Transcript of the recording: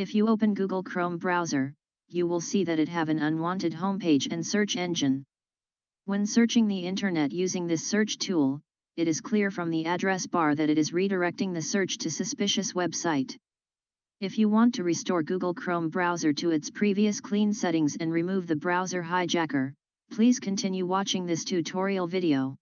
If you open Google Chrome browser, you will see that it have an unwanted homepage and search engine. When searching the internet using this search tool, it is clear from the address bar that it is redirecting the search to suspicious website. If you want to restore Google Chrome browser to its previous clean settings and remove the browser hijacker, please continue watching this tutorial video.